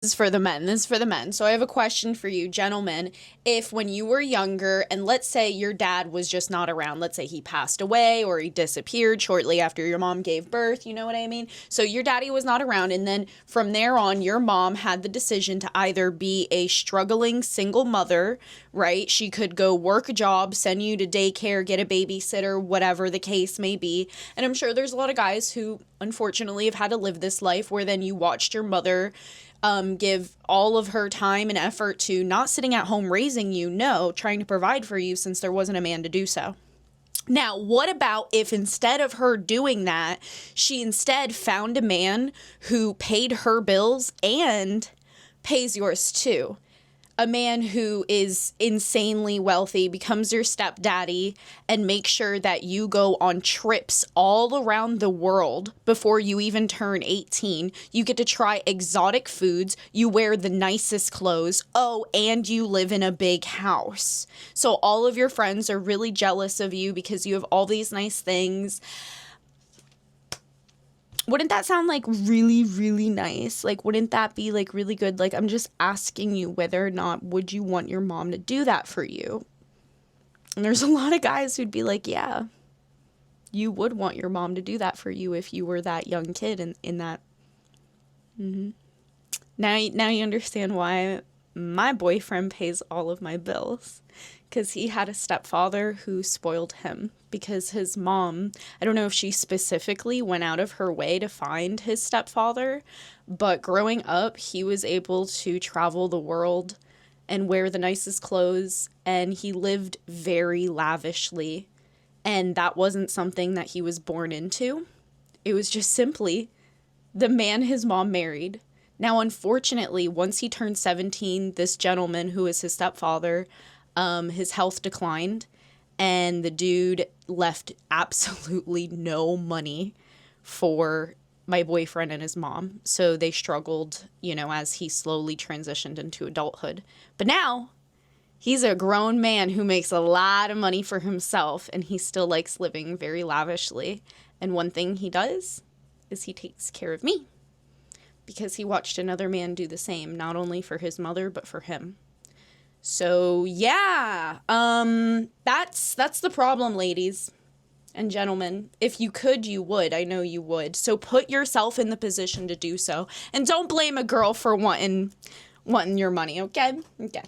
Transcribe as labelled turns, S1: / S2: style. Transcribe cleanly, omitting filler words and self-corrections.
S1: This is for the men. This is for the men. So I have a question for you, gentlemen. If when you were younger, and let's say your dad was just not around, let's say he passed away or he disappeared shortly after your mom gave birth, you know what I mean? So your daddy was not around, and then from there on, your mom had the decision to either be a struggling single mother, right? She could go work a job, send you to daycare, get a babysitter, whatever the case may be. And I'm sure there's a lot of guys who unfortunately have had to live this life where then you watched your mother give all of her time and effort to not sitting at home raising you, no, trying to provide for you since there wasn't a man to do so. Now, what about if instead of her doing that, she instead found a man who paid her bills and pays yours too? A man who is insanely wealthy becomes your stepdaddy and makes sure that you go on trips all around the world before you even turn 18. You get to try exotic foods. You wear the nicest clothes. Oh, and you live in a big house. So all of your friends are really jealous of you because you have all these nice things. Wouldn't that sound like really, really nice? Like, wouldn't that be like really good? Like, I'm just asking you whether or not would you want your mom to do that for you? And there's a lot of guys who'd be like, yeah, you would want your mom to do that for you if you were that young kid in that. Now you understand why my boyfriend pays all of my bills. Because he had a stepfather who spoiled him. Because his mom, I don't know if she specifically went out of her way to find his stepfather, but growing up, he was able to travel the world and wear the nicest clothes, and he lived very lavishly. And that wasn't something that he was born into. It was just simply the man his mom married. Now, unfortunately, once he turned 17, this gentleman who is his stepfather, his health declined, and the dude left absolutely no money for my boyfriend and his mom. So they struggled, as he slowly transitioned into adulthood. But now he's a grown man who makes a lot of money for himself, and he still likes living very lavishly. And one thing he does is he takes care of me because he watched another man do the same, not only for his mother, but for him. So, yeah, that's the problem, ladies and gentlemen. If you could, you would. I know you would. So put yourself in the position to do so. And don't blame a girl for wanting your money, okay? Okay.